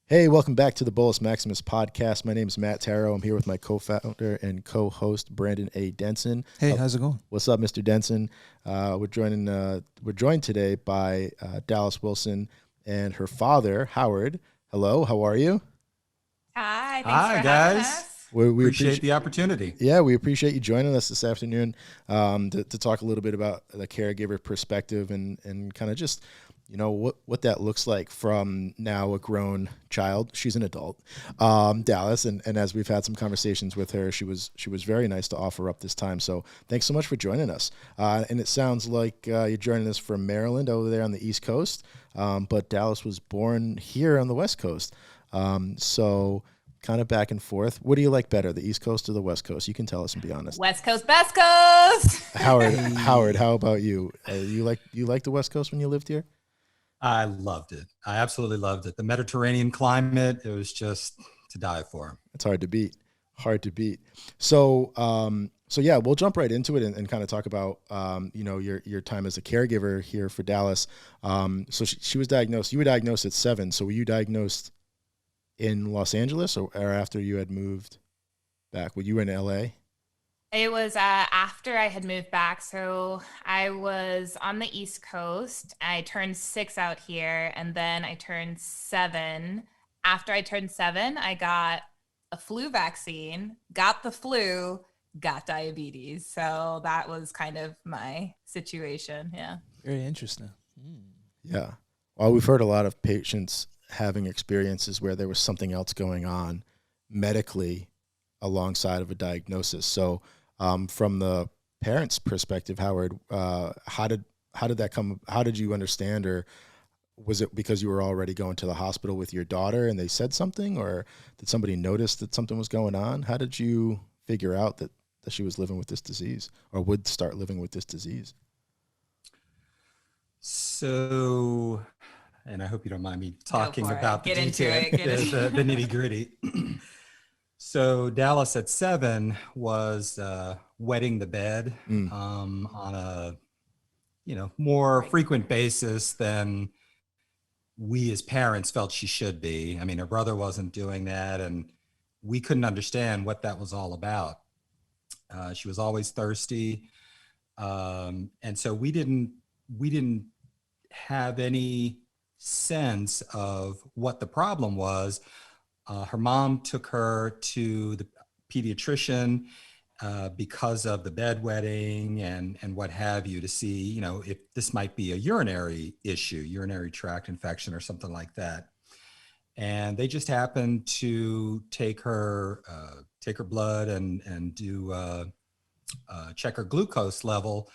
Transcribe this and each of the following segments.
Hey, welcome back to the Bolus Maximus podcast. My name is Matt Taro. I'm here with my co-founder and co-host Brandon A. Denson. Hey, how's it going? What's up, Mr. Denson? We're joined today by Dalyce Wilson and her father, Howard. Hello, how are you? Hi, thanks Hi, for having guys. us. We Appreciate the opportunity. Yeah, we appreciate you joining us this afternoon to talk a little bit about the caregiver perspective and kind of just, what that looks like from now a grown child. She's an adult, Dalyce, and as we've had some conversations with her, she was very nice to offer up this time. So thanks so much for joining us. And it sounds like you're joining us from Maryland over there on the East Coast, but Dalyce was born here on the West Coast. So kind of back and forth. What do you like better, the East Coast or the West Coast? You can tell us and be honest. West Coast, best coast. Howard, how about you? You like the West Coast when you lived here? I loved it. I absolutely loved it. The Mediterranean climate, it was just to die for. It's hard to beat. So, yeah, we'll jump right into it and kind of talk about, your time as a caregiver here for Dalyce. So she was diagnosed. You were diagnosed at 7. So were you diagnosed in Los Angeles or after you had moved back? Were you in LA? It was after I had moved back. So I was on the East Coast. I turned 6 out here, and then I turned 7. After I turned 7, I got a flu vaccine, got the flu, got diabetes. So that was kind of my situation. Yeah. Very interesting. Yeah. Well, we've heard a lot of patients having experiences where there was something else going on medically alongside of a diagnosis. So from the parents' perspective, Howard, how did that come? How did you understand, or was it because you were already going to the hospital with your daughter and they said something, or did somebody notice that something was going on? How did you figure out that she was living with this disease or would start living with this disease? So, and I hope you don't mind me talking about the detail, the nitty gritty. So Dalyce at 7 was wetting the bed on a more frequent basis than we as parents felt she should be. I mean, her brother wasn't doing that, and we couldn't understand what that was all about. She was always thirsty, and so we didn't have any sense of what the problem was. Her mom took her to the pediatrician because of the bedwetting and what have you, to see, if this might be a urinary issue, urinary tract infection or something like that. And they just happened to take her blood and do check her glucose level.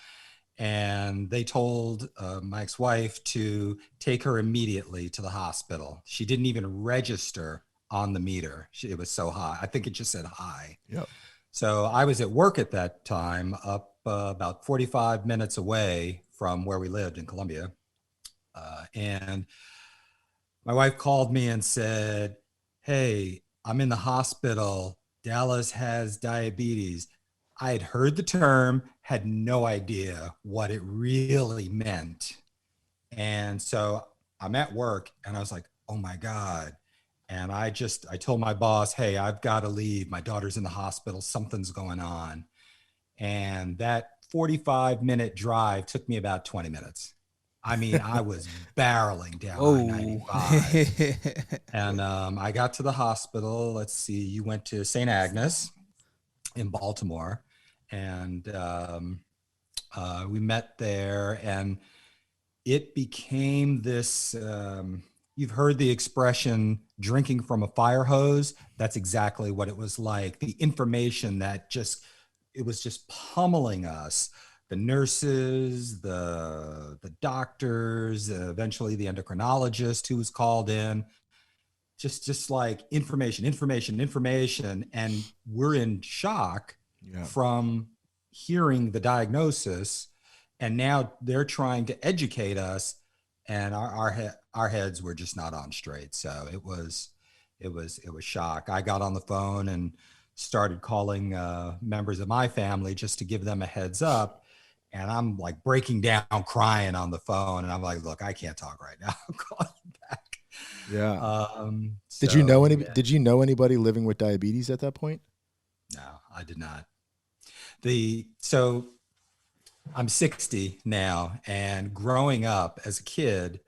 And they told my ex-wife to take her immediately to the hospital. She didn't even register on the meter. It was so high. I think it just said high. Yep. So I was at work at that time, up about 45 minutes away from where we lived in Columbia. And my wife called me and said, "Hey, I'm in the hospital. Dalyce has diabetes." I had heard the term, had no idea what it really meant. And so I'm at work and I was like, oh my God. And I told my boss, "Hey, I've got to leave. My daughter's in the hospital. Something's going on." And that 45-minute drive took me about 20 minutes. I mean, I was barreling down I-95. And I got to the hospital. Let's see, you went to St. Agnes in Baltimore. And we met there, and it became this, you've heard the expression drinking from a fire hose. That's exactly what it was like. The information that it was just pummeling us. The nurses, the doctors, eventually the endocrinologist who was called in, just like information. And we're in shock from hearing the diagnosis. And now they're trying to educate us, and our heads were just not on straight. So it was shock. I got on the phone and started calling members of my family just to give them a heads up. And I'm like breaking down, crying on the phone. And I'm like, "Look, I can't talk right now. I'm calling you back." Yeah. So, yeah. Did you know anybody living with diabetes at that point? No, I did not. So I'm 60 now, and growing up as a kid,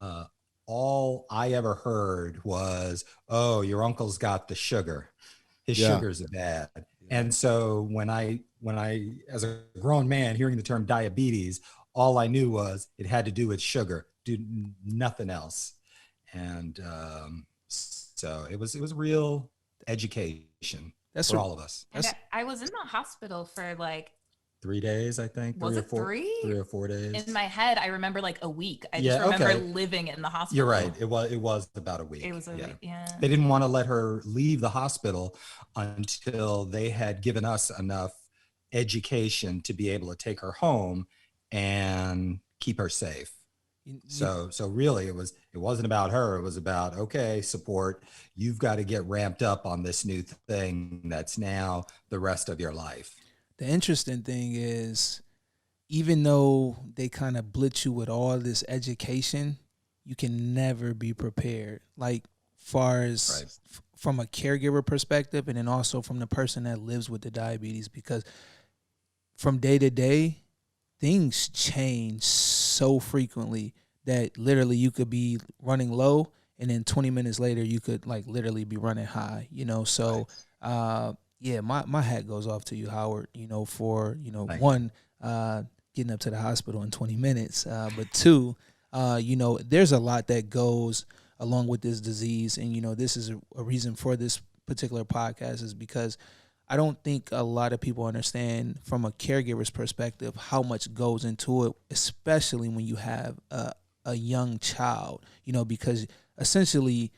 uh, all I ever heard was, "Oh, your uncle's got the sugar. His Yeah. sugar's bad." Yeah. And so when I, as a grown man, hearing the term diabetes, all I knew was it had to do with sugar, do nothing else. And so it was real education That's for a all of us. And that's I was in the hospital for like, 3 days, I think. was it 3? 3 or 4 days. In my head, I remember like a week. I Yeah, just remember okay. living in the hospital. You're right. It was about a week. It was a Yeah. week. Yeah. They didn't want to let her leave the hospital until they had given us enough education to be able to take her home and keep her safe. So really it wasn't about her. It was about, okay, support. You've got to get ramped up on this new thing that's now the rest of your life. the interesting thing is, even though they kind of blitz you with all this education, you can never be prepared. Like, far as Right. from a caregiver perspective, and then also from the person that lives with the diabetes, because from day to day, things change so frequently that literally you could be running low, and then 20 minutes later you could like literally be running high. So yeah, my hat goes off to you, Howard, for Thank one, getting up to the hospital in 20 minutes, but two, there's a lot that goes along with this disease. And this is a reason for this particular podcast, is because I don't think a lot of people understand from a caregiver's perspective how much goes into it, especially when you have a young child, because essentially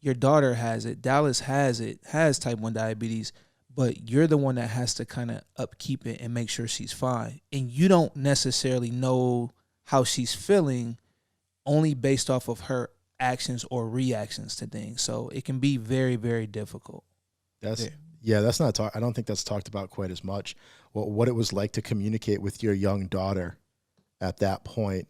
your daughter has it, Dalyce has type 1 diabetes, but you're the one that has to kind of upkeep it and make sure she's fine. And you don't necessarily know how she's feeling only based off of her actions or reactions to things. So it can be very, very difficult. That's not I don't think that's talked about quite as much. What it was like to communicate with your young daughter at that point,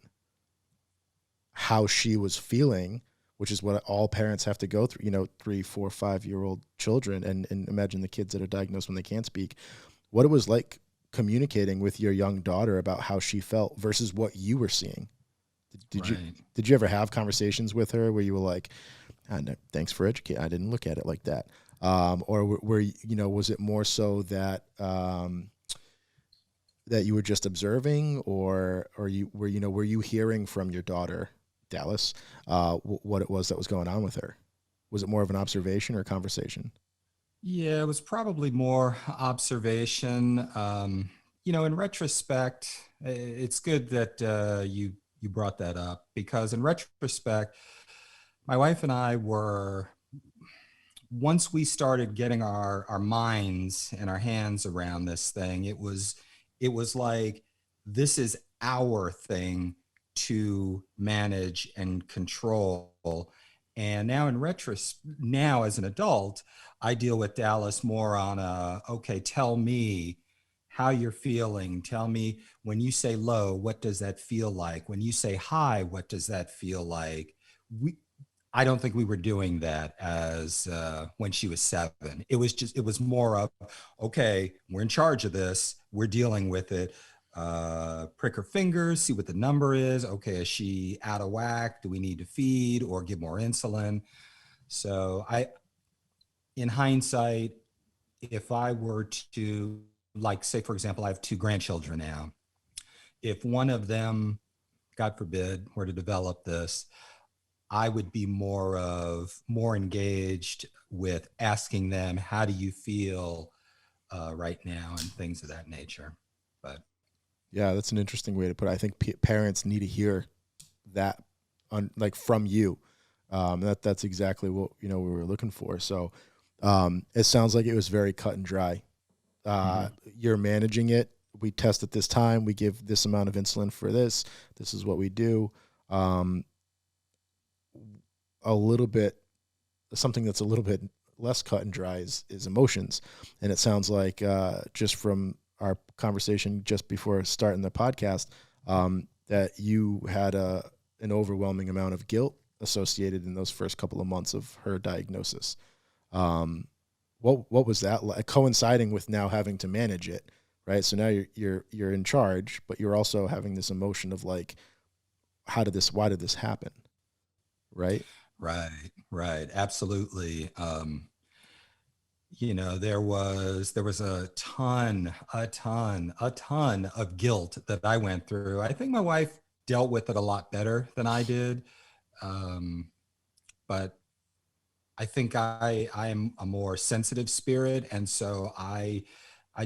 how she was feeling, which is what all parents have to go through, 3, 4, 5-year-old children, and imagine the kids that are diagnosed when they can't speak, what it was like communicating with your young daughter about how she felt versus what you were seeing. Did you ever have conversations with her where you were like, no, thanks for educating, I didn't look at it like that? Or was it more so that that you were just observing, or were you hearing from your daughter, Dalyce, what it was that was going on with her? Was it more of an observation or a conversation? Yeah, it was probably more observation. In retrospect, it's good that you brought that up, because in retrospect, my wife and I were, once we started getting our minds and our hands around this thing, it was like, this is our thing to manage and control. And now now as an adult, I deal with Dalyce more on okay, tell me how you're feeling. Tell me, when you say low, what does that feel like? When you say high, what does that feel like? I don't think we were doing that as when she was 7. It was more of, okay, we're in charge of this. We're dealing with it. Prick her fingers, see what the number is. Okay, is she out of whack? Do we need to feed or give more insulin? So in hindsight, if I were to, like, say, for example, I have 2 grandchildren now. If one of them, God forbid, were to develop this, I would be more engaged with asking them, how do you feel right now, and things of that nature. But Yeah, that's an interesting way to put it. I think parents need to hear that from you. That's exactly what we were looking for. So it sounds like it was very cut and dry. You're managing it. We test at this time. We give this amount of insulin for this. This is what we do. Something that's a little bit less cut and dry is emotions. And it sounds like just from our conversation just before starting the podcast, that you had an overwhelming amount of guilt associated in those first couple of months of her diagnosis. What was that like, coinciding with now having to manage it, right? So now you're in charge, but you're also having this emotion of like, why did this happen? Right. Right. Absolutely. There was a ton of guilt that I went through. I think my wife dealt with it a lot better than I did. But I think I am a more sensitive spirit. And so I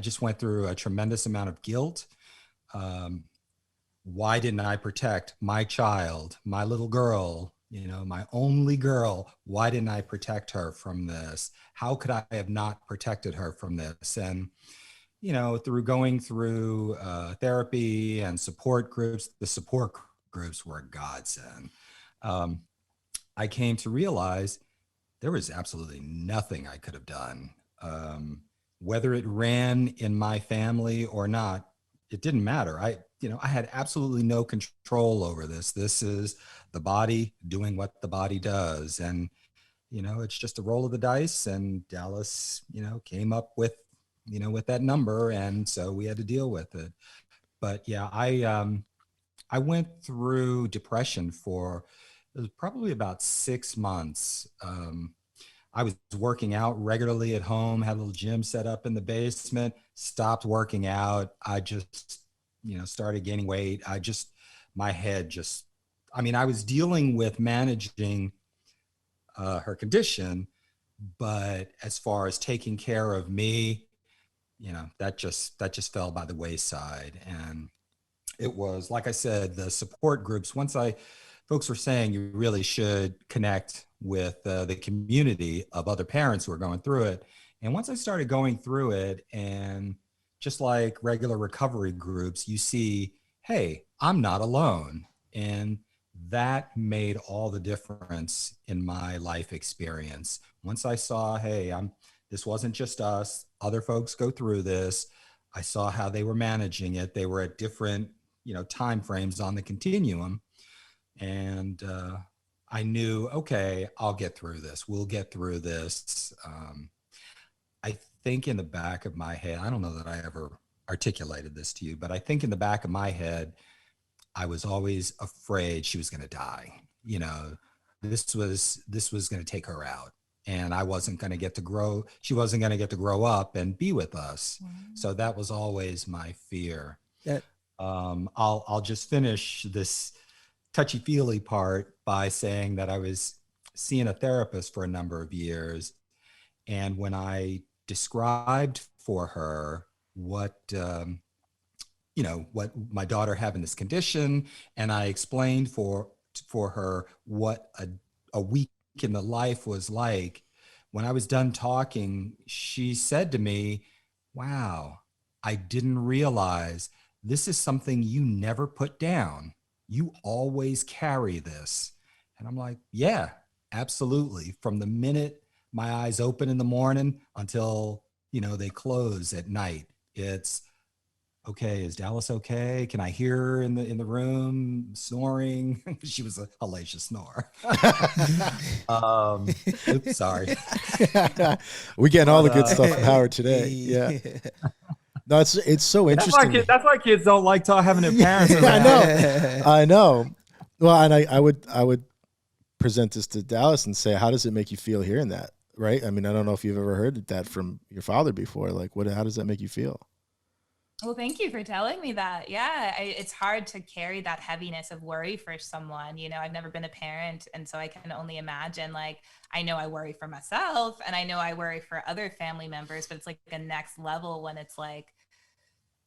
just went through a tremendous amount of guilt. Why didn't I protect my child, my little girl, my only girl? Why didn't I protect her from this? How could I have not protected her from this? And, through going through therapy and support groups, the support groups were a godsend. I came to realize there was absolutely nothing I could have done. Whether it ran in my family or not, it didn't matter. I had absolutely no control over this. This is the body doing what the body does. And, it's just a roll of the dice, and Dalyce, came up with that number. And so we had to deal with it. But yeah, I went through depression for, it was probably about 6 months. I was working out regularly at home, had a little gym set up in the basement, stopped working out. I just, started gaining weight. My head just, I was dealing with managing her condition, but as far as taking care of me, that just fell by the wayside. And it was, like I said, the support groups, folks were saying you really should connect with the community of other parents who are going through it. And once I started going through it, and just like regular recovery groups, you see, hey, I'm not alone. And that made all the difference in my life experience. Once I saw, hey, this wasn't just us, other folks go through this. I saw how they were managing it. They were at different, time frames on the continuum. And I knew, okay, I'll get through this. We'll get through this. I think in the back of my head, I don't know that I ever articulated this to you, but I think in the back of my head, I was always afraid she was going to die. This was going to take her out, and I wasn't going to get to grow. She wasn't going to get to grow up and be with us. So that was always my fear. Yeah. I'll just finish this touchy-feely part by saying that I was seeing a therapist for a number of years. And when I described for her what my daughter having this condition, and I explained for her what a week in the life was like, when I was done talking, she said to me, wow, I didn't realize this is something you never put down. You always carry this. And I'm like, yeah, absolutely. From the minute my eyes open in the morning until, they close at night, it's, okay, is Dalyce okay? Can I hear her in the room snoring? She was a hellacious snorer. Oops, sorry. We getting all the good stuff from Howard today. Yeah. No, it's so interesting. That's why kids don't like having their parents around. I know. Well, and I would present this to Dalyce and say, how does it make you feel hearing that? Right? I mean, I don't know if you've ever heard that from your father before. Like, how does that make you feel? Well, thank you for telling me that. Yeah, it's hard to carry that heaviness of worry for someone. I've never been a parent, and so I can only imagine, like, I know I worry for myself and I know I worry for other family members, but it's like a next level when it's like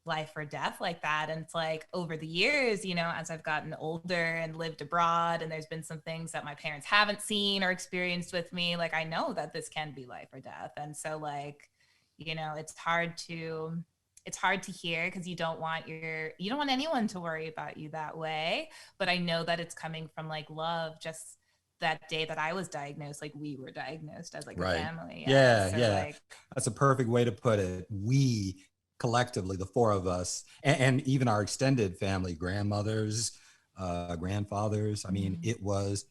life or death like that. And it's like over the years, as I've gotten older and lived abroad, and there's been some things that my parents haven't seen or experienced with me, like, I know that this can be life or death. And so, like, it's hard to hear, because you don't want anyone to worry about you that way. But I know that it's coming from like love. Just that day that I was diagnosed, like, we were diagnosed as like a family. Yeah. So, like, that's a perfect way to put it. We collectively, the four of us, and even our extended family, grandmothers, grandfathers. I mean, it was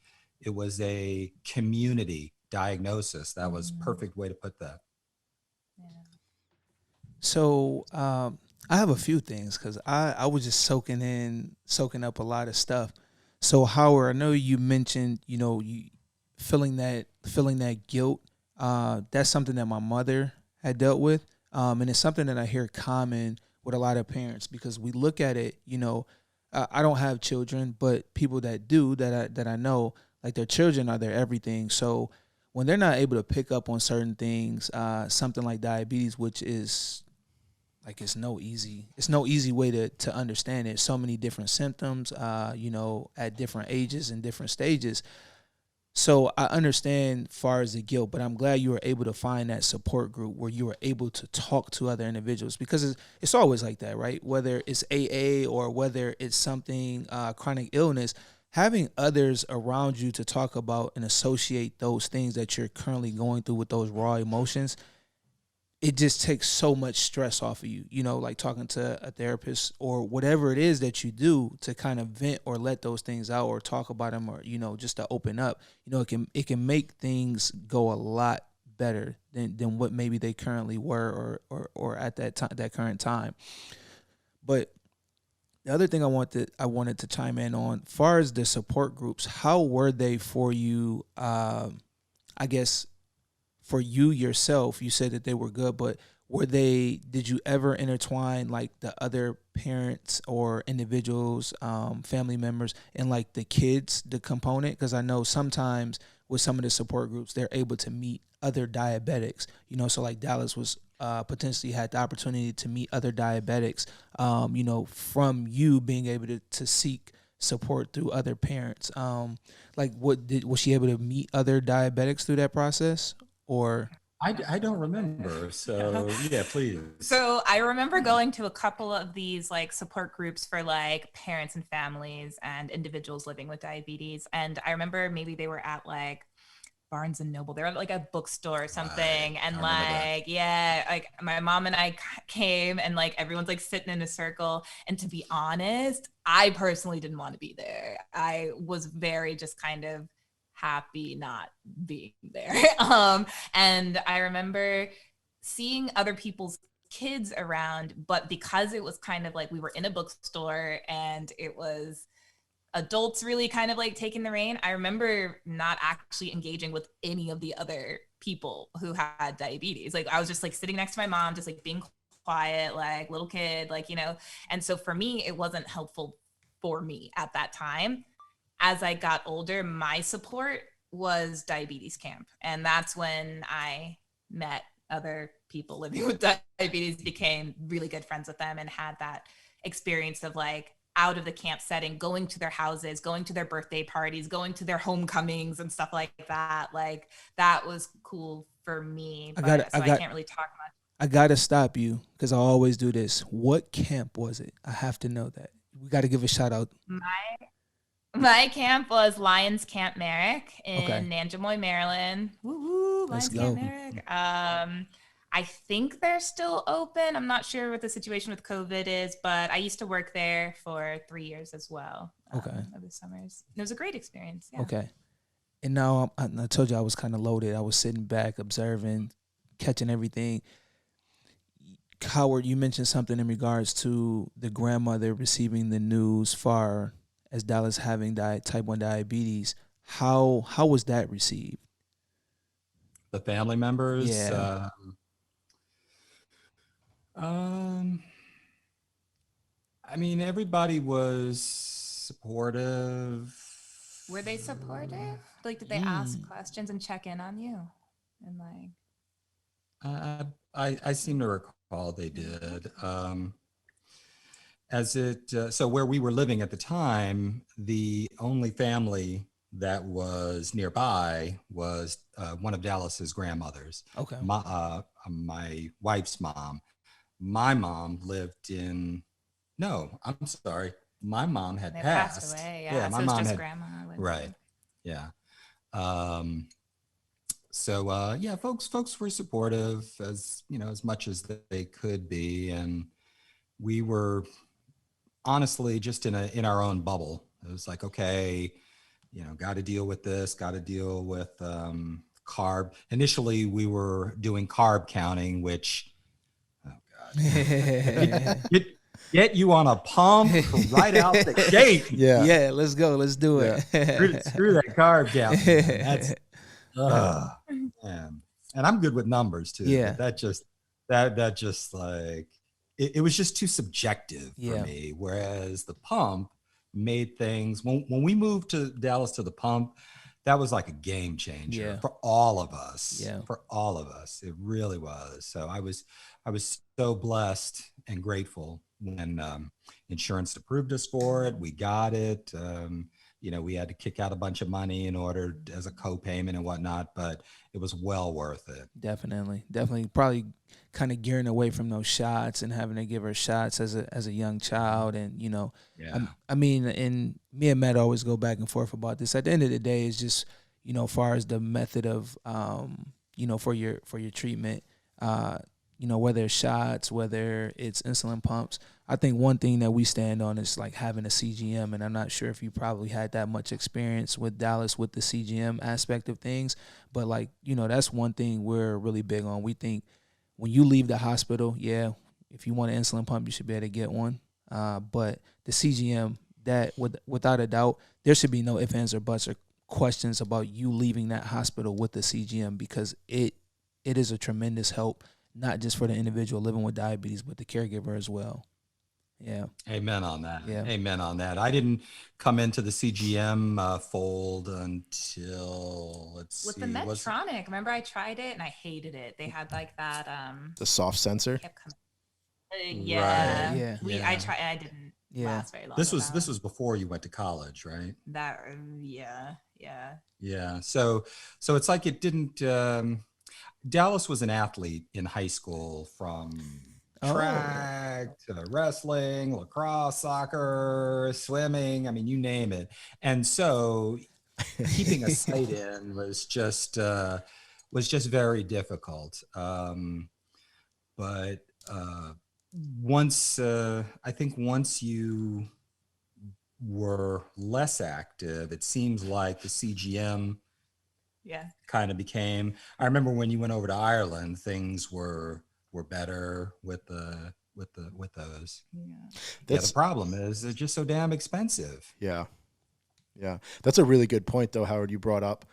It was a community diagnosis. That was perfect way to put that. So I have a few things because I was just soaking up a lot of stuff. So Howard, I know you mentioned, you feeling that guilt. That's something that my mother had dealt with, and it's something that I hear common with a lot of parents because we look at it. I don't have children, but people that do that I know, like their children are their everything. So when they're not able to pick up on certain things, something like diabetes, which is like it's no easy way to understand it. So many different symptoms, at different ages and different stages. So I understand far as the guilt, but I'm glad you were able to find that support group where you were able to talk to other individuals because it's always like that, right? Whether it's AA or whether it's something chronic illness, having others around you to talk about and associate those things that you're currently going through with those raw emotions, it just takes so much stress off of you, like talking to a therapist or whatever it is that you do to kind of vent or let those things out or talk about them or, just to open up, it can make things go a lot better than what maybe they currently were or at that current time. But the other thing I wanted to chime in on, far as the support groups, how were they for you? I guess for you yourself, you said that they were good, but did you ever intertwine like the other parents or individuals, family members, and like the kids, the component? Because I know sometimes with some of the support groups, they're able to meet other diabetics, so like Dalyce was potentially had the opportunity to meet other diabetics, from you being able to seek support through other parents. Was she able to meet other diabetics through that process? Or I don't remember. So yeah, please. So I remember going to a couple of these like support groups for like parents and families and individuals living with diabetes. And I remember maybe they were at like Barnes and Noble. They were at like a bookstore or something. Right. And like, yeah, like my mom and I came and like everyone's like sitting in a circle. And to be honest, I personally didn't want to be there. I was very just kind of happy not being there. And I remember seeing other people's kids around, but because it was kind of like we were in a bookstore and it was adults really kind of like taking the reign, I remember not actually engaging with any of the other people who had diabetes. Like I was just like sitting next to my mom, just like being quiet, like little kid, like, and so for me, it wasn't helpful for me at that time. As I got older, my support was diabetes camp. And that's when I met other people living with diabetes, became really good friends with them, and had that experience of like out of the camp setting, going to their houses, going to their birthday parties, going to their homecomings and stuff like that. Like that was cool for me. I can't really talk much. I got to stop you because I always do this. What camp was it? I have to know that. We got to give a shout out. My camp was Lions Camp Merrick in Nanjemoy, Maryland. Woo-hoo, Lions Camp Merrick. I think they're still open. I'm not sure what the situation with COVID is, but I used to work there for 3 years as well. Over the summers. It was a great experience. Yeah. Okay. And now I told you I was kind of loaded. I was sitting back, observing, catching everything. Howard, you mentioned something in regards to the grandmother receiving the news far as Dalyce having type 1 diabetes. How was that received? The family members? Yeah. I mean, everybody was supportive. Were they supportive? Like, did they ask questions and check in on you? And like, I seem to recall they did. So where we were living at the time, the only family that was nearby was one of Dalyce's grandmothers. Okay. My wife's mom. My mom lived I'm sorry. My mom had passed. Away. Yeah, my mom had grandma. Right. Yeah. Folks were supportive as much as they could be, and we were honestly just in our own bubble. It was like, okay, got to deal with this, got to deal with carb. Initially, we were doing carb counting, which, oh God, get you on a pump right out the gate. Yeah, let's go. Let's do it. Screw that carb counting. That's, man. And I'm good with numbers too. Yeah. But that just like, it was just too subjective for me. Whereas the pump made things, when we moved to Dallas to the pump, that was like a game changer for all of us. For all of us, it really was. So I was so blessed and grateful when insurance approved us for it. We got it. We had to kick out a bunch of money in order as a co-payment and whatnot, but it was well worth it. Definitely. Probably kind of gearing away from those shots and having to give her shots as a young child. And, I mean, and me and Matt always go back and forth about this. At the end of the day, it's just, as far as the method of, for your treatment, whether it's shots, whether it's insulin pumps, I think one thing that we stand on is like having a CGM, and I'm not sure if you probably had that much experience with Dalyce with the CGM aspect of things, but like, that's one thing we're really big on. We think when you leave the hospital, if you want an insulin pump, you should be able to get one. But the CGM, that without a doubt, there should be no ifs, ands, or buts or questions about you leaving that hospital with the CGM, because it is a tremendous help, not just for the individual living with diabetes, but the caregiver as well. Yeah. Amen on that. Yeah. Amen on that. I didn't come into the CGM fold until, with the Medtronic. Remember, I tried it and I hated it. They had like that the soft sensor. Right. I tried. I didn't last very long. This was before you went to college, right? Yeah. So it's like it didn't. Dalyce was an athlete in high school, from track to wrestling, lacrosse, soccer, swimming. I mean, you name it. And so keeping a sight in was just very difficult. But once you were less active, it seems like the CGM kind of became. I remember when you went over to Ireland, things were better with those. The problem is they're just so damn expensive. Yeah. That's a really good point, though, Howard, you brought up,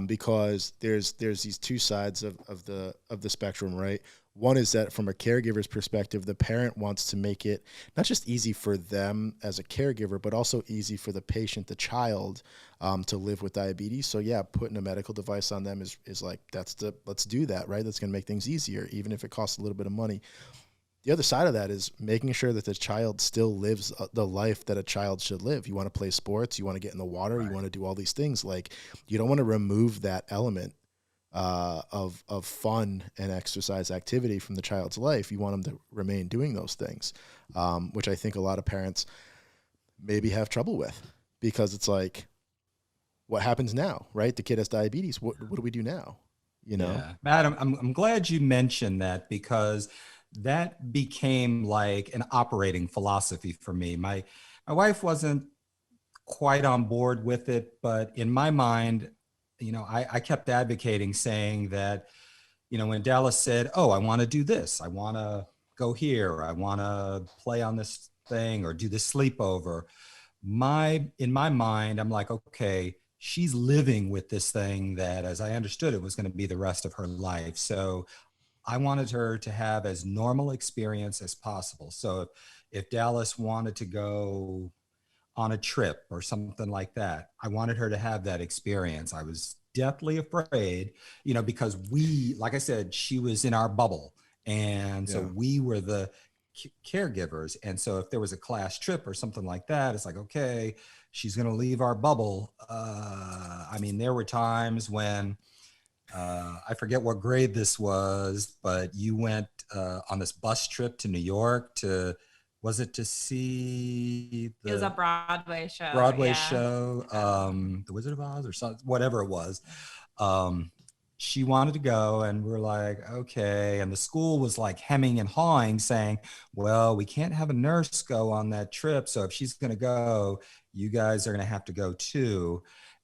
because there's these two sides of the spectrum, right? One is that from a caregiver's perspective, the parent wants to make it not just easy for them as a caregiver, but also easy for the patient, the child, to live with diabetes. So putting a medical device on them is like, let's do that, right? That's going to make things easier, even if it costs a little bit of money. The other side of that is making sure that the child still lives the life that a child should live. You want to play sports, you want to get in the water, you want to do all these things. Like, you don't want to remove that element of fun and exercise activity from the child's life. You want them to remain doing those things, which I think a lot of parents maybe have trouble with, because it's like, what happens now, right? The kid has diabetes. What do we do now? Matt, I'm glad you mentioned that, because that became like an operating philosophy for me. My wife wasn't quite on board with it, but in my mind, I kept advocating, saying that, when Dalyce said, oh, I want to do this, I want to go here, I want to play on this thing or do this sleepover, in my mind, I'm like, okay, she's living with this thing that, as I understood it, was going to be the rest of her life. So I wanted her to have as normal experience as possible. So if Dalyce wanted to go on a trip or something like that, I wanted her to have that experience. I was deathly afraid, because like I said, she was in our bubble. And so we were the caregivers. And so if there was a class trip or something like that, it's like, okay, she's going to leave our bubble. I mean, there were times when, I forget what grade this was, but you went on this bus trip to New York was it to see it was a Broadway show. The Wizard of Oz or something, whatever it was. She wanted to go, and we're like, okay. And the school was like hemming and hawing, saying, well, we can't have a nurse go on that trip. So if she's going to go, you guys are going to have to go too.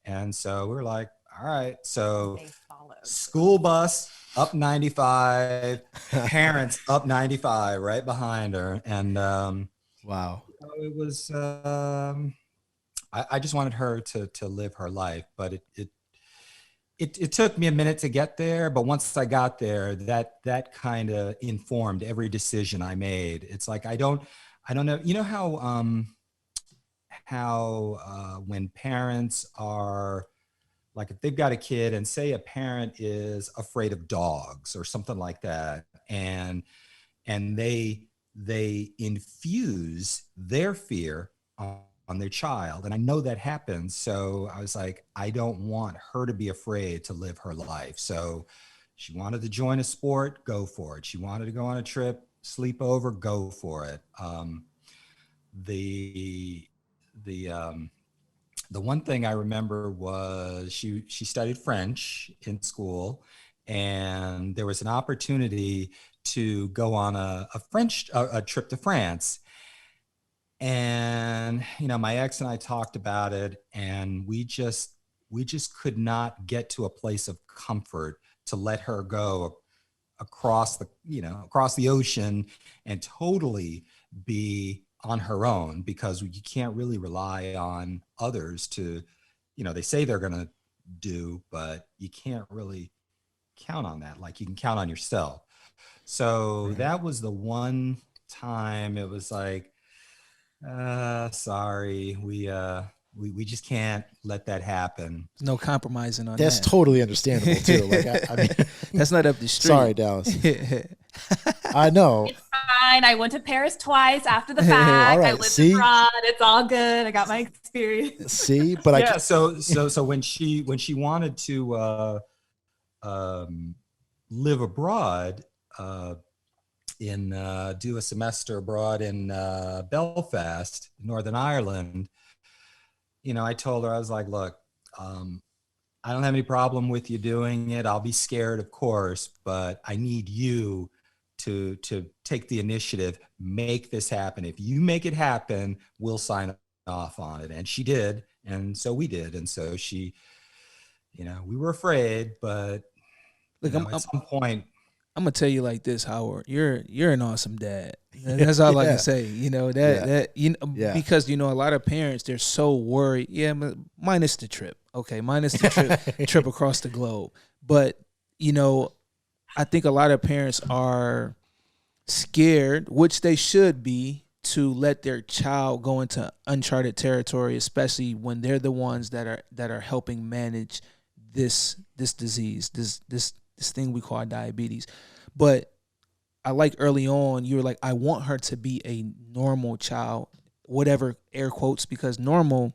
And so we were like, all right. So They followed. school bus up 95, parents up 95 right behind her. And Wow. it was, I just wanted her to live her life, but it took me a minute to get there. But once I got there, that kind of informed every decision I made. It's like, I don't know, you know how when parents are, like, if they've got a kid and say a parent is afraid of dogs or something like that, and they infuse their fear on their child. And I know that happens. So I was like, I don't want her to be afraid to live her life. So she wanted to join a sport, go for it. She wanted to go on a trip, sleep over, go for it. The one thing I remember was she studied French in school, and there was an opportunity to go on a trip to France. And, you know, my ex and I talked about it, and we just could not get to a place of comfort to let her go across the ocean and totally be on her own, because you can't really rely on others to, you know, they say they're going to do, but you can't really count on that. Like, you can count on yourself. So that was the one time it was like, sorry, we just can't let that happen. No compromising on That's that. totally understandable too. Like, I mean, that's not up the street. Sorry, Dalyce. I know. It's fine. I went to Paris twice after the fact. All right, I lived see? abroad. It's all good. I got my experience. See, but yeah. So when she wanted to live abroad, do a semester abroad in Belfast, Northern Ireland, you know, I told her, I was like, look, I don't have any problem with you doing it. I'll be scared, of course, but I need you to take the initiative, make this happen. If you make it happen, we'll sign off on it. And she did. And so we did. And so she, you know, we were afraid, but Look, at some point, I'm gonna tell you like this, Howard. You're an awesome dad. That's all I can say. You know because you know a lot of parents, they're so worried. Yeah, minus the trip. Okay, minus the trip across the globe. But you know, I think a lot of parents are scared, which they should be, to let their child go into uncharted territory, especially when they're the ones that are helping manage this disease, this thing we call diabetes. But I like early on, you were like, I want her to be a normal child, whatever air quotes, because normal,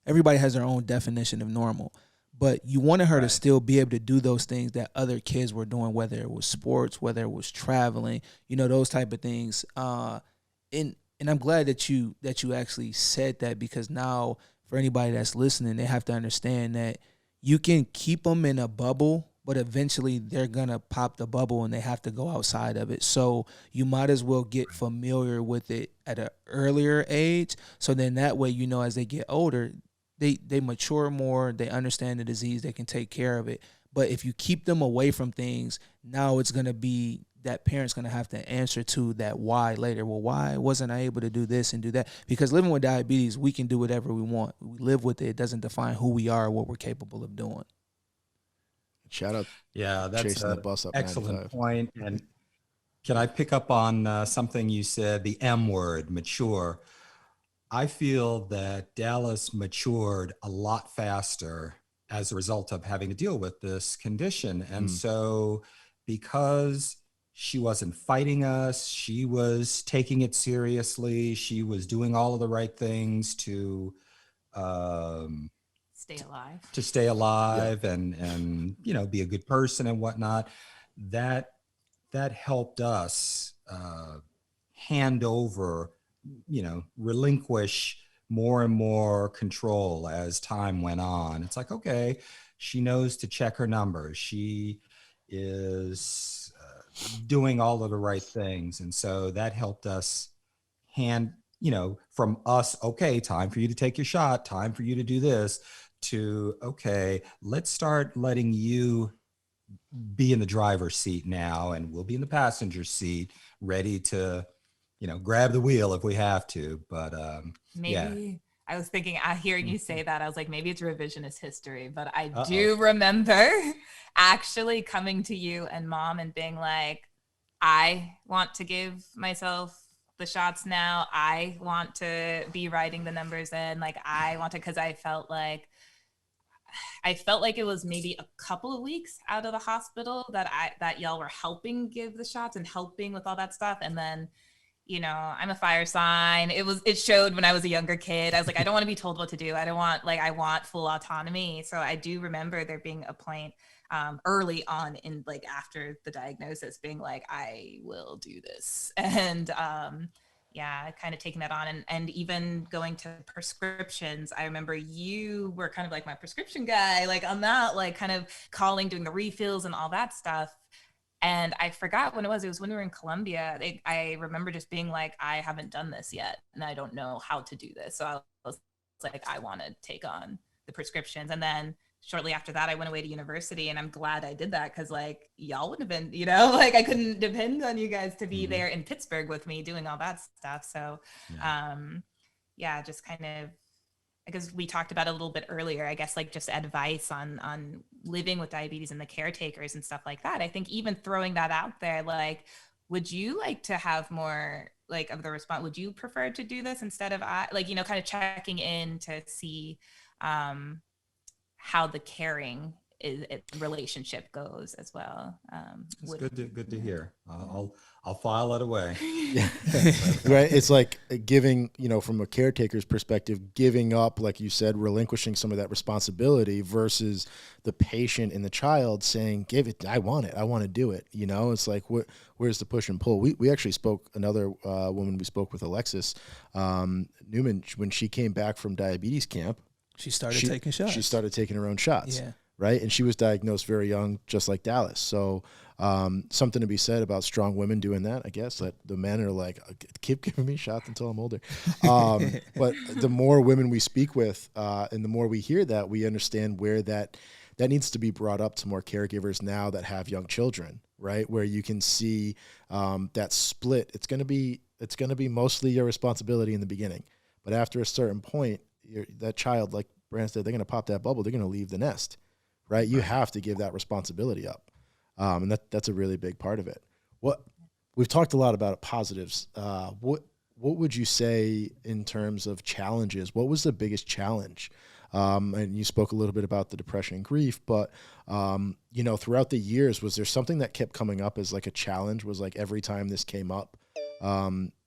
everybody has their own definition of normal. But you wanted her to still be able to do those things that other kids were doing, whether it was sports, whether it was traveling, you know, those type of things. And I'm glad that you actually said that, because now for anybody that's listening, they have to understand that you can keep them in a bubble, but eventually they're going to pop the bubble and they have to go outside of it. So you might as well get familiar with it at an earlier age. So then that way, you know, as they get older, they mature more, they understand the disease, they can take care of it. But if you keep them away from things, now it's going to be that parent's going to have to answer to that why later. Well, why wasn't I able to do this and do that? Because living with diabetes, we can do whatever we want. We live with it. It doesn't define who we are or what we're capable of doing. Shout out. Yeah, that's chasing the bus up excellent 95. point. And can I pick up on something you said, the M word, mature? I feel that Dalyce matured a lot faster as a result of having to deal with this condition. And so because she wasn't fighting us, she was taking it seriously, she was doing all of the right things to stay alive and you know, be a good person and whatnot. That helped us hand over, you know, relinquish more and more control as time went on. It's like, okay, she knows to check her numbers, she is doing all of the right things. And so that helped us hand, you know, from us, okay, time for you to take your shot, time for you to do this, to, okay, let's start letting you be in the driver's seat now, and we'll be in the passenger seat, ready to, grab the wheel if we have to. But Maybe. yeah. I was thinking, hearing you say that, I was like, maybe it's revisionist history, but I Uh-oh. do remember actually coming to you and Mom and being like, I want to give myself the shots now. I want to be writing the numbers in. Like, I want to, because I felt like it was maybe a couple of weeks out of the hospital that y'all were helping give the shots and helping with all that stuff. And then, I'm a fire sign. It showed when I was a younger kid. I was like, I don't want to be told what to do. I want full autonomy. So I do remember there being a point early on in, like, after the diagnosis, being like, I will do this. And kind of taking that on, and even going to prescriptions. I remember you were kind of like my prescription guy, like on that, like kind of calling, doing the refills and all that stuff. And I forgot when it was when we were in Colombia. I remember just being like, I haven't done this yet, and I don't know how to do this. So I was like, I want to take on the prescriptions. And then shortly after that, I went away to university, and I'm glad I did that, because like y'all wouldn't have been, like I couldn't depend on you guys to be there in Pittsburgh with me doing all that stuff. So just kind of, because we talked about it a little bit earlier, I guess, like just advice on living with diabetes and the caretakers and stuff like that. I think even throwing that out there, like, would you like to have more like of the response? Would you prefer to do this instead of kind of checking in to see how the caring relationship goes as well? It's good to hear. I'll file it away. Yeah. Right. It's like giving, from a caretaker's perspective, giving up, like you said, relinquishing some of that responsibility versus the patient and the child saying, give it, I want it. I want to do it. It's like, where's the push and pull? We actually spoke, another woman we spoke with, Alexis Newman, when she came back from diabetes camp, she started taking shots. She started taking her own shots. Yeah. Right. And she was diagnosed very young, just like Dalyce. So something to be said about strong women doing that, I guess, that the men are like, keep giving me shots until I'm older. But the more women we speak with and the more we hear that, we understand where that needs to be brought up to more caregivers now that have young children, right? Where you can see that split. It's going to be mostly your responsibility in the beginning. But after a certain point, that child, like Brand said, they're going to pop that bubble. They're going to leave the nest. Right, you have to give that responsibility up, and that's a really big part of it. What we've talked a lot about positives. What would you say in terms of challenges? What was the biggest challenge? And you spoke a little bit about the depression and grief, but throughout the years, was there something that kept coming up as like a challenge? Was like every time this came up,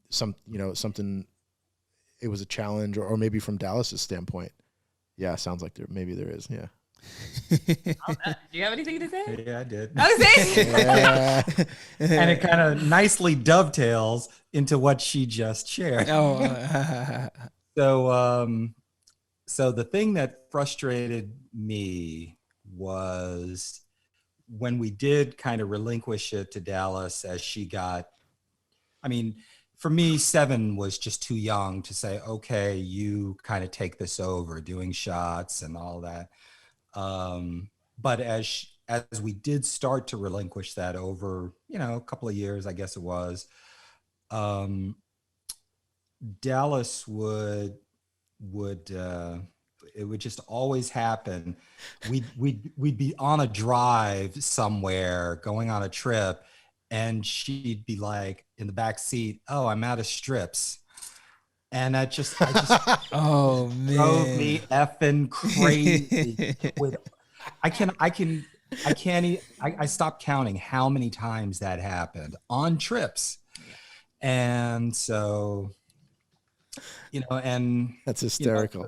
something. It was a challenge, or maybe from Dalyce's standpoint. Yeah, sounds like there is. Yeah. Do you have anything to say? Yeah, I did. Yeah. And it kind of nicely dovetails into what she just shared. So the thing that frustrated me was when we did kind of relinquish it to Dalyce as she got, for me, 7 was just too young to say, okay, you kind of take this over, doing shots and all that. But as we did start to relinquish that over, a couple of years, I guess it was, Dalyce it would just always happen. We'd be on a drive somewhere, going on a trip, and she'd be like in the back seat, "Oh, I'm out of strips." And I just oh man, drove me effing crazy. I stopped counting how many times that happened on trips. And so, and that's hysterical.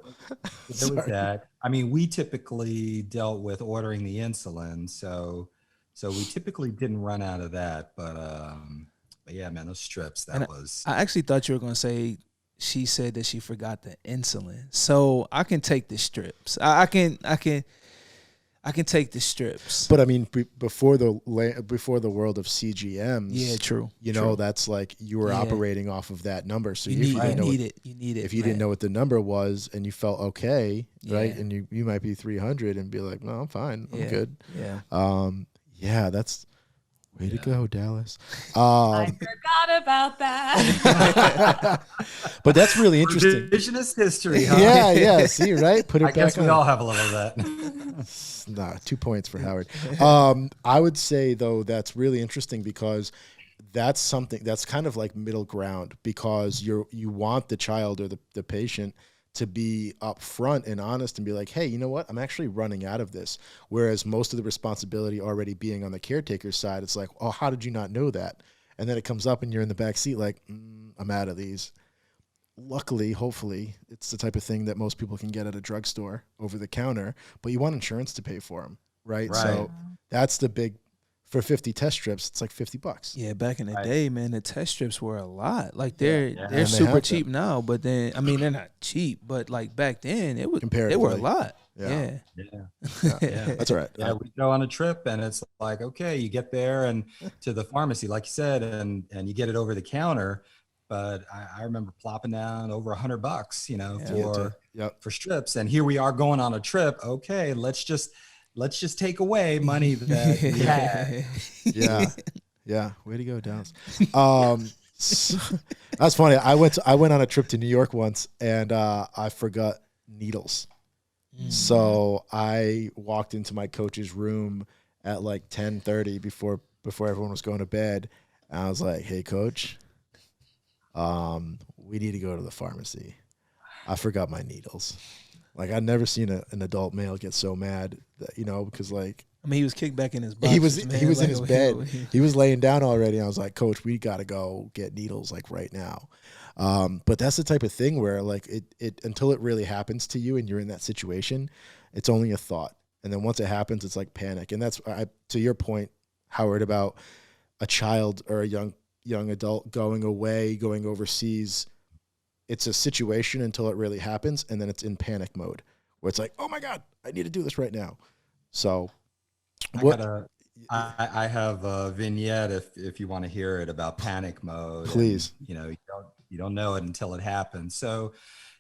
There was that. We typically dealt with ordering the insulin, so we typically didn't run out of that. But yeah, man, those strips, I actually thought you were going to say she said that she forgot the insulin. So I can take the strips. I can I can take the strips. But I mean, before the world of CGMs, Yeah, true. You know, that's like you were operating off of that number. So you need it. If you didn't know what the number was and you felt okay, right, and you might be 300 and be like, no, I'm fine, I'm good. Yeah, that's way to go, Dalyce. I forgot about that. But that's really interesting. Revisionist history, huh? Yeah. See, right? Put it back. I guess we on. all have a little of that. Nah, 2 points for Howard. I would say though that's really interesting because that's something that's kind of like middle ground, because you want the child or the patient to be upfront and honest and be like, hey, you know what? I'm actually running out of this. Whereas most of the responsibility already being on the caretaker's side, it's like, oh, how did you not know that? And then it comes up and you're in the back seat like, I'm out of these. Luckily, hopefully, it's the type of thing that most people can get at a drugstore over the counter, but you want insurance to pay for them, right? So that's the big, for 50 test strips, it's like $50. Yeah, back in the day, man, the test strips were a lot. Like they're super cheap now, but then I mean they're not cheap, but like back then they were a lot. Yeah. That's all right. Yeah, we go on a trip and it's like, okay, you get there and to the pharmacy, like you said, and you get it over the counter. But I remember plopping down over $100, you know, for strips. And here we are going on a trip. Okay, let's just take away money that we had. Yeah. Way to go, Dalyce. That's funny. I went on a trip to New York once and I forgot needles. So I walked into my coach's room at like 10:30 before everyone was going to bed. And I was like, hey, coach, we need to go to the pharmacy. I forgot my needles. Like, I'd never seen an adult male get so mad that, you know, because like, I mean, he was kicked back in his box. He was in his bed. He was laying down already. I was like, coach, we got to go get needles like right now. But that's the type of thing where like it until it really happens to you and you're in that situation, it's only a thought. And then once it happens, it's like panic. And that's to your point, Howard, about a child or a young adult going away, going overseas. It's a situation until it really happens, and then it's in panic mode where it's like, oh my God, I need to do this right now. So I have a vignette if you want to hear it about panic mode. Please. And, you know, you don't know it until it happens. So,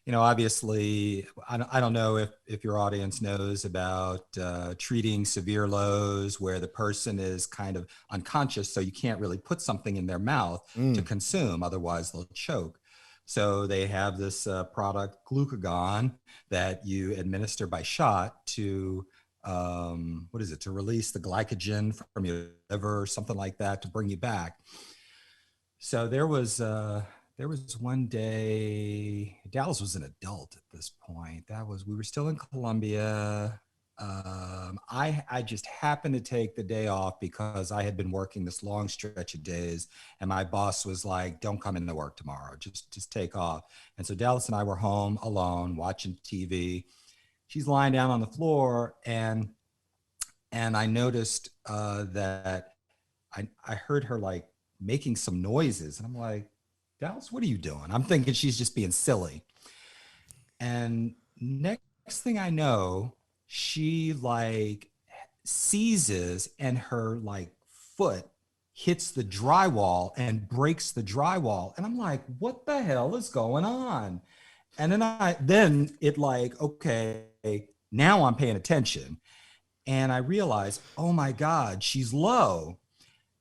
you know, obviously, I don't know if your audience knows about treating severe lows where the person is kind of unconscious, so you can't really put something in their mouth to consume, otherwise they'll choke. So they have this product, glucagon, that you administer by shot to, to release the glycogen from your liver or something like that to bring you back. So there was one day, Dalyce was an adult at this point. We were still in Colombia. I just happened to take the day off because I had been working this long stretch of days, and my boss was like, don't come into work tomorrow, just take off. And so Dalyce and I were home alone watching TV. She's lying down on the floor, and I noticed that I heard her like making some noises, and I'm like, Dalyce, what are you doing? I'm thinking she's just being silly. And next thing I know, she like seizes and her like foot hits the drywall and breaks the drywall. And I'm like, what the hell is going on? And then it like, okay, now I'm paying attention. And I realize, oh my God, she's low.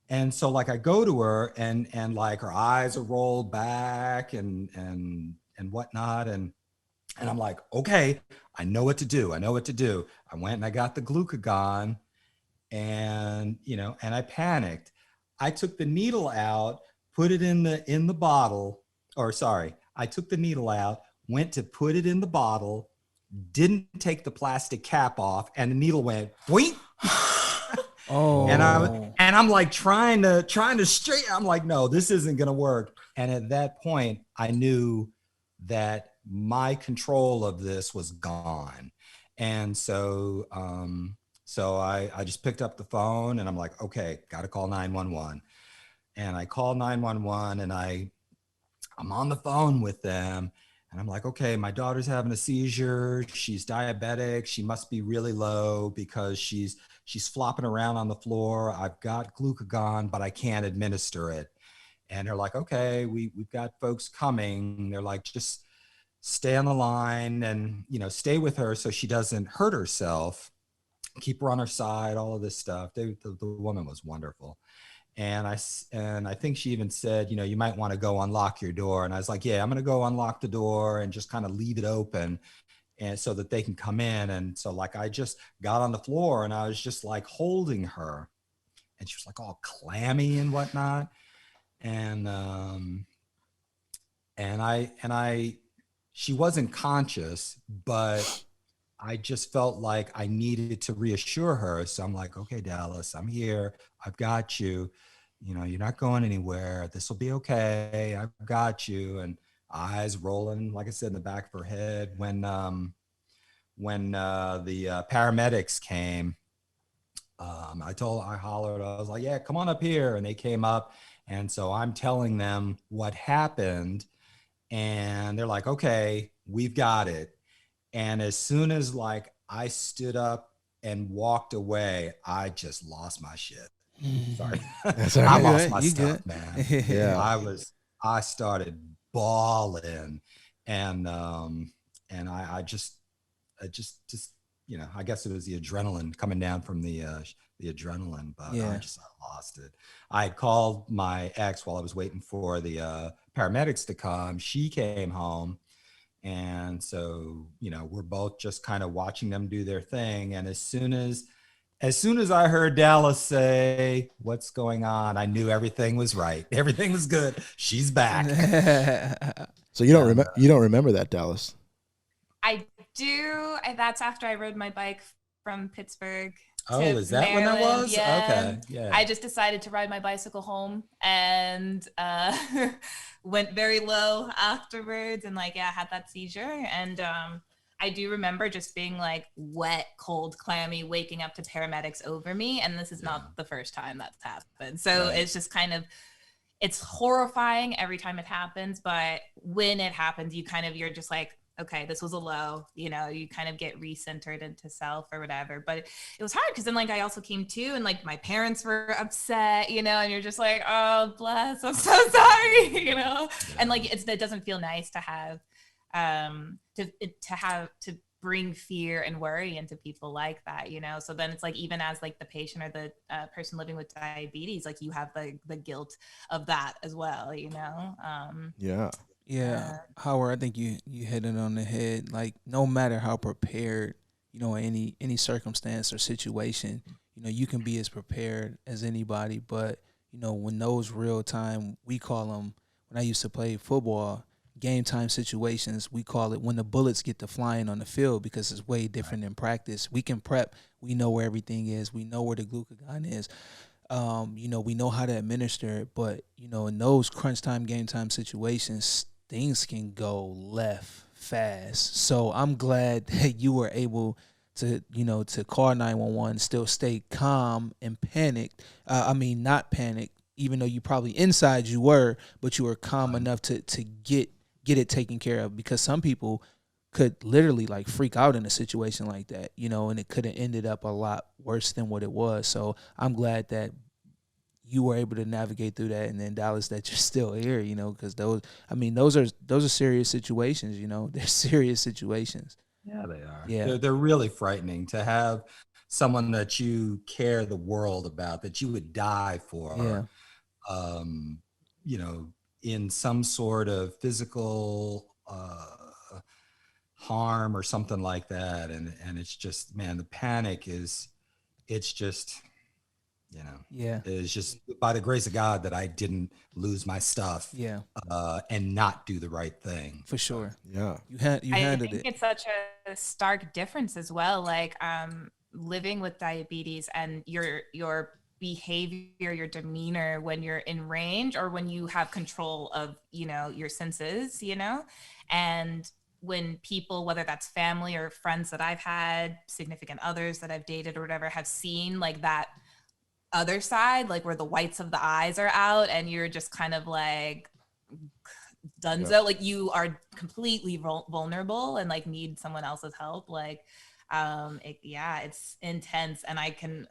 And so like I go to her and like her eyes are rolled back and whatnot. And I'm like, okay, I know what to do. I went and I got the glucagon and, you know, and I panicked. I took the needle out, put it in the bottle, I took the needle out, went to put it in the bottle, didn't take the plastic cap off, and the needle went boing. Oh. And I'm like trying to straighten. I'm like, no, this isn't gonna work. And at that point, I knew that my control of this was gone. And so I just picked up the phone and I'm like, okay, got to call 911. And I called 911 and I'm on the phone with them. And I'm like, okay, my daughter's having a seizure. She's diabetic. She must be really low because she's flopping around on the floor. I've got glucagon, but I can't administer it. And they're like, okay, we've got folks coming. They're like, just stay on the line and, stay with her so she doesn't hurt herself. Keep her on her side, all of this stuff. The woman was wonderful. And I think she even said, you might want to go unlock your door. And I was like, yeah, I'm going to go unlock the door and just kind of leave it open, and so that they can come in. And so like, I just got on the floor and I was just like holding her, and she was like all clammy and whatnot. And she wasn't conscious, but I just felt like I needed to reassure her. So I'm like, okay, Dalyce, I'm here. I've got you. You're not going anywhere. This will be okay. I've got you. And eyes rolling, like I said, in the back of her head. When the paramedics came, I hollered, I was like, yeah, come on up here. And they came up. And so I'm telling them what happened. And they're like, okay, we've got it. And as soon as like I stood up and walked away, I just lost my shit. Sorry. I lost my stuff, man. Yeah. I started bawling, and I just, I guess it was the adrenaline coming down from the adrenaline, but I lost it. I had called my ex while I was waiting for the paramedics to come. She came home. And so, we're both just kind of watching them do their thing. And as soon as I heard Dalyce say, "What's going on?" I knew everything was right. Everything was good. She's back. So you don't remember that, Dalyce? I do. That's after I rode my bike from Pittsburgh. Oh, is that Maryland. when that was? Yeah. Okay. Yeah. I just decided to ride my bicycle home and went very low afterwards, and had that seizure. And I do remember just being like wet, cold, clammy, waking up to paramedics over me. And this is not the first time that's happened. So it's just it's horrifying every time it happens. But when it happens, you're just like, okay, this was a low, you kind of get recentered into self or whatever. But it was hard because then I also came to, and my parents were upset, and you're just like, oh, bless, I'm so sorry, and it doesn't feel nice to have, to bring fear and worry into people like that, So then it's even as the patient or the person living with diabetes, you have the guilt of that as well, Yeah. Yeah, Howard, I think you hit it on the head. No matter how prepared, any circumstance or situation, you can be as prepared as anybody. But when those real time, we call them, when I used to play football, game time situations, we call it when the bullets get to flying on the field, because it's way different than practice. We can prep, we know where everything is, we know where the glucagon is. We know how to administer it, but in those crunch time, game time situations, things can go left fast. So I'm glad that you were able to, to call 911, still stay calm and panicked. Not panicked, even though you probably inside you were, but you were calm enough to get it taken care of, because some people could literally freak out in a situation like that, and it could have ended up a lot worse than what it was. So I'm glad that you were able to navigate through that, and then Dalyce, that you're still here, because those are serious situations, they're serious situations. Yeah, they are. Yeah. They're really frightening to have someone that you care the world about, that you would die for, in some sort of physical harm or something like that. And it's just, man, the panic it's just, it's just by the grace of God that I didn't lose my stuff, and not do the right thing. For sure. Yeah. You handled it. I think it's such a stark difference as well. Living with diabetes and your behavior, your demeanor when you're in range or when you have control of, your senses, and when people, whether that's family or friends that I've had, significant others that I've dated or whatever, have seen that other side, where the whites of the eyes are out and you're just kind of dunzo. Yeah. Like you are completely vulnerable and like need someone else's help. Like, it's intense, and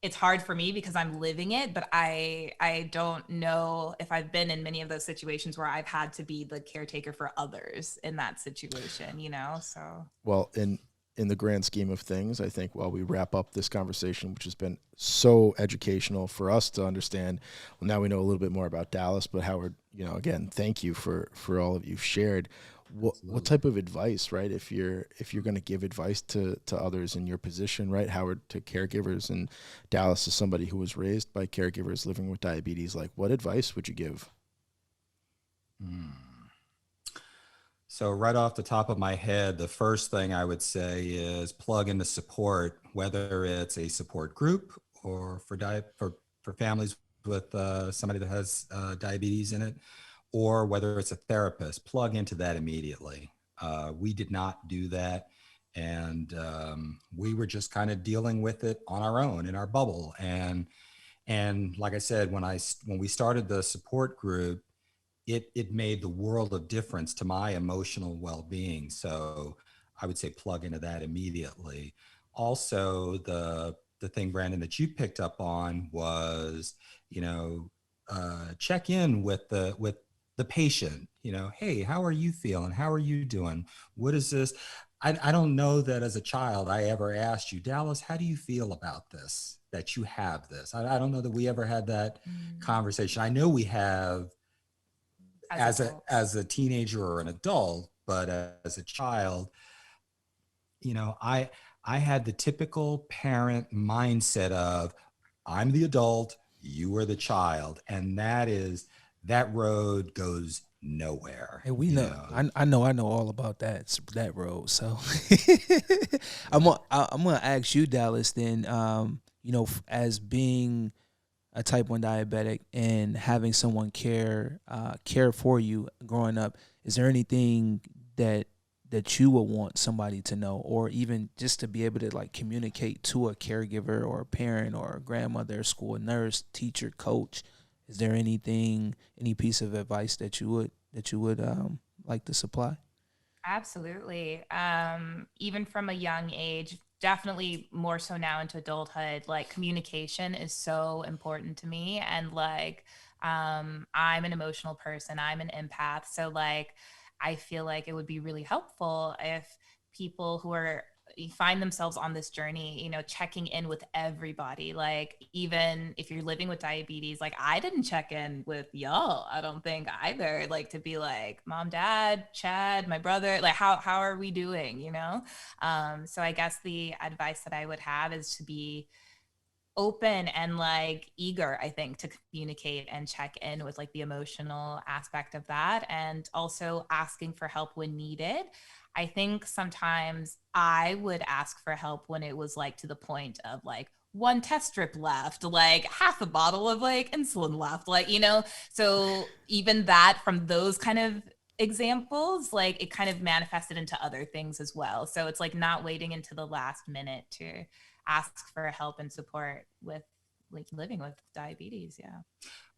it's hard for me because I'm living it, but I don't know if I've been in many of those situations where I've had to be the caretaker for others in that situation, so. Well, in the grand scheme of things, I think while we wrap up this conversation, which has been so educational for us to understand, well, now we know a little bit more about Dalyce, but Howard, again, thank you for all of you've shared. What type of advice, right? If you're going to give advice to others in your position, right, Howard, to caregivers, and Dalyce is somebody who was raised by caregivers living with diabetes, like what advice would you give? So right off the top of my head, the first thing I would say is plug into support, whether it's a support group or for families with somebody that has diabetes in it, or whether it's a therapist, plug into that immediately. We did not do that. And we were just kind of dealing with it on our own in our bubble. And like I said, when we started the support group, it made the world of difference to my emotional well-being. So I would say plug into that immediately. Also, the thing, Brandon, that you picked up on was, check in with the patient. Hey, how are you feeling? How are you doing? What is this? I don't know that as a child I ever asked you, Dalyce, how do you feel about this, that you have this? I don't know that we ever had that conversation. I know we have as a teenager or an adult, but as a child, I had the typical parent mindset of, I'm the adult, you are the child, and that road goes nowhere. Hey, we know. I know all about that road. So I'm gonna ask you, Dalyce. Then, as being a type 1 diabetic and having someone care for you growing up, is there anything that you would want somebody to know, or even just to be able to like communicate to a caregiver or a parent or a grandmother, school nurse, teacher, coach? Is there any piece of advice that you would like to supply? Absolutely. Even from a young age, definitely more so now into adulthood, like communication is so important to me. And like, I'm an emotional person, I'm an empath. So like, I feel like it would be really helpful if people who find themselves on this journey, checking in with everybody. Like, even if you're living with diabetes, like I didn't check in with y'all, I don't think either, like to be like, mom, dad, Chad, my brother, like how are we doing, so I guess the advice that I would have is to be open and like eager, I think, to communicate and check in with like the emotional aspect of that, and also asking for help when needed. I think sometimes I would ask for help when it was like to the point of like one test strip left, like half a bottle of like insulin left, like, so even that, from those kind of examples, like it kind of manifested into other things as well. So it's like not waiting until the last minute to ask for help and support with like living with diabetes. Yeah.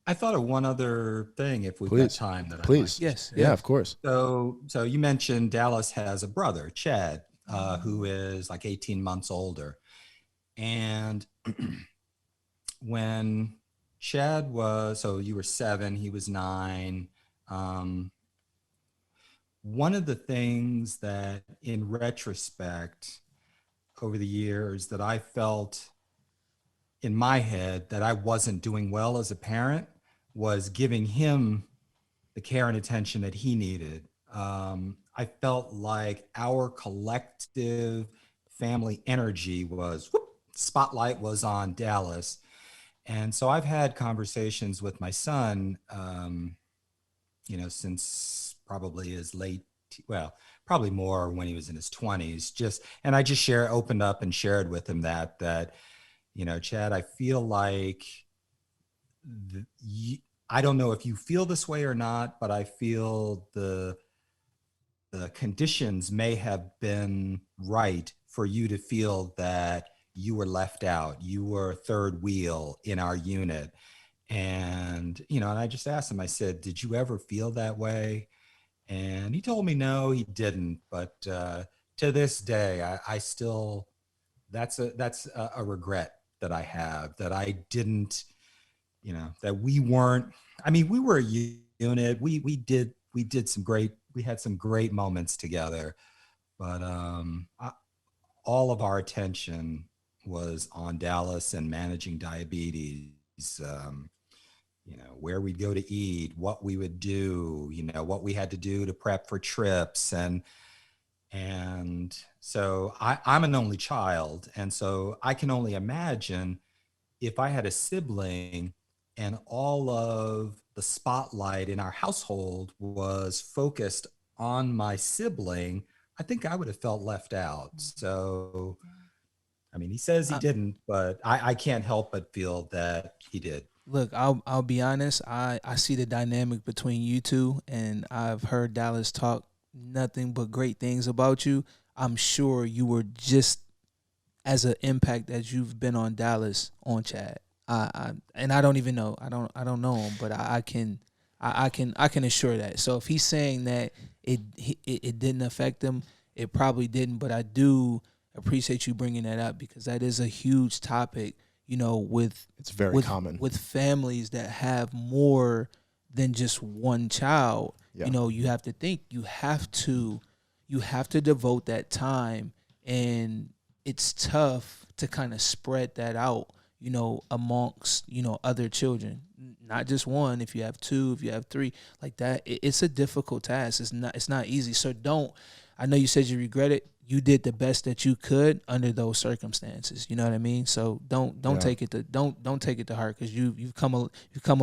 I thought of one other thing, if we've got time. Please. Yes. Yeah, of course. So you mentioned Dalyce has a brother, Chad, who is like 18 months older. And when Chad so you were 7, he was 9. One of the things that in retrospect over the years that I felt in my head that I wasn't doing well as a parent was giving him the care and attention that he needed. I felt like our collective family energy spotlight was on Dalyce. And so I've had conversations with my son, since probably his probably more when he was in his 20s, and I just opened up and shared with him that, Chad, I feel like I don't know if you feel this way or not, but I feel the conditions may have been right for you to feel that you were left out. You were third wheel in our unit. And, and I just asked him, I said, did you ever feel that way? And he told me, no, he didn't. But to this day, I still, that's a regret that I have, that I didn't, that we weren't, I mean, we were a unit. We had some great moments together, but all of our attention was on Dalyce and managing diabetes. Where we'd go to eat, what we would do, what we had to do to prep for trips. And so I'm an only child. And so I can only imagine if I had a sibling and all of the spotlight in our household was focused on my sibling, I think I would have felt left out. So, I mean, he says he didn't, but I can't help but feel that he did. Look, I'll be honest. I see the dynamic between you two, and I've heard Dalyce talk nothing but great things about you. I'm sure you were just as an impact as you've been on Dalyce on Chad. And I don't even know. I don't know him, but I can assure that. So if he's saying that it didn't affect him, it probably didn't. But I do appreciate you bringing that up, because that is a huge topic. It's very common with families that have more than just one child. Yeah. You have to think, you have to devote that time, and it's tough to kind of spread that out, amongst, other children, not just one. If you have two, if you have three, like that, it's a difficult task. It's not easy. So I know you said you regret it. You did the best that you could under those circumstances. You know what I mean? So don't take it to heart, because you've come a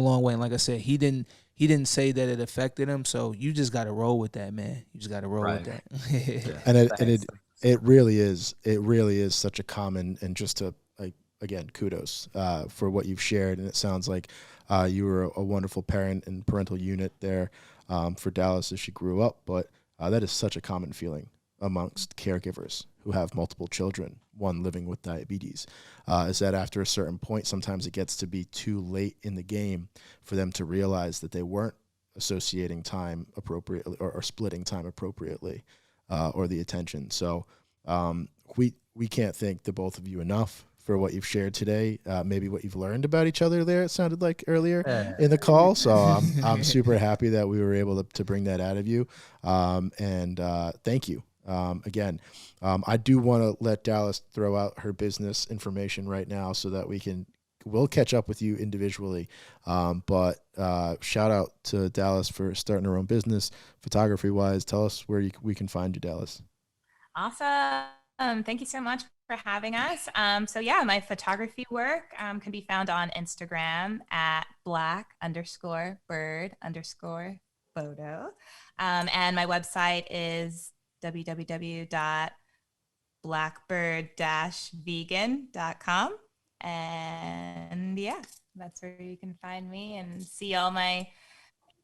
long way. And like I said, he didn't say that it affected him. So you just got to roll with that, man. You just got to roll with that. Yeah. It really is such a common, and just to, like, again, kudos for what you've shared. And it sounds like you were a wonderful parent and parental unit there for Dalyce as she grew up. But that is such a common feeling amongst caregivers who have multiple children, one living with diabetes, is that after a certain point, sometimes it gets to be too late in the game for them to realize that they weren't associating time appropriately or splitting time appropriately, or the attention. So we can't thank the both of you enough for what you've shared today, maybe what you've learned about each other there, it sounded like earlier in the call. So I'm super happy that we were able to bring that out of you. And thank you. Again, I do want to let Dalyce throw out her business information right now so that we'll catch up with you individually. But shout out to Dalyce for starting her own business, photography wise. Tell us where we can find you, Dalyce. Awesome. Thank you so much for having us. So yeah, my photography work can be found on Instagram at black_bird_photo. And my website is www.blackbird-vegan.com. And yeah, that's where you can find me and see all my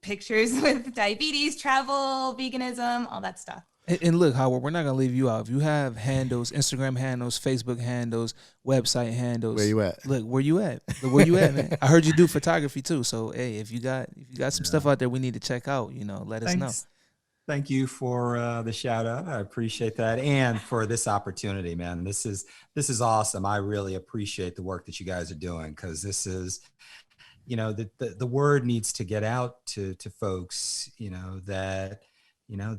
pictures with diabetes, travel, veganism, all that stuff. And look, Howard, we're not going to leave you out. If you have handles, Instagram handles, Facebook handles, website handles. Where you at? Look, where you at? Look, where you at, man? I heard you do photography too. So, hey, if you got some stuff out there we need to check out, let us know. Thank you for the shout out. I appreciate that. And for this opportunity, man. This is awesome. I really appreciate the work that you guys are doing, because this is, the word needs to get out to folks, that,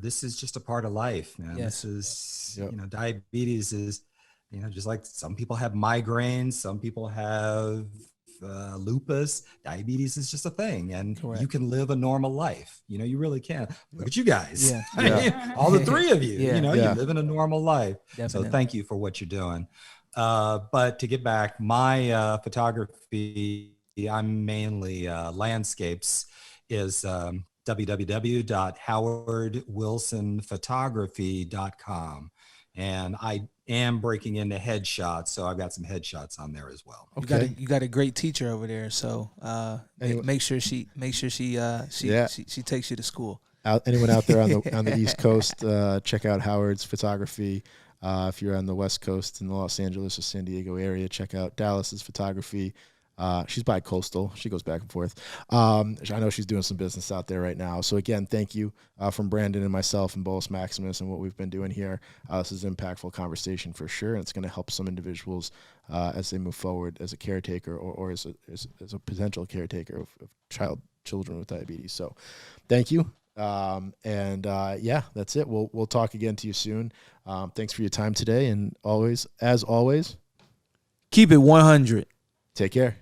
this is just a part of life, man. Yes. This is, diabetes is, just like some people have migraines, some people have lupus. Diabetes is just a thing, and Correct. You can live a normal life. You really can. Look at you guys. Yeah. I mean, all the three of you. Yeah. You live in a normal life. Definitely. So thank you for what you're doing. But to get back, my photography, I'm mainly landscapes, is www.howardwilsonphotography.com. And I am breaking into headshots, so I've got some headshots on there as well. Okay. You got a great teacher over there, so make sure she takes you to school. Anyone out there on the East Coast, check out Howard's photography. If you're on the West Coast in the Los Angeles or San Diego area, check out Dalyce's photography. She's bi-coastal. She goes back and forth. I know she's doing some business out there right now. So again, thank you from Brandon and myself and Bolus Maximus and what we've been doing here. This is an impactful conversation for sure, and it's going to help some individuals as they move forward as a caretaker or as a potential caretaker of children with diabetes. So thank you. Yeah, that's it. We'll talk again to you soon. Thanks for your time today, and as always, keep it 100. Take care.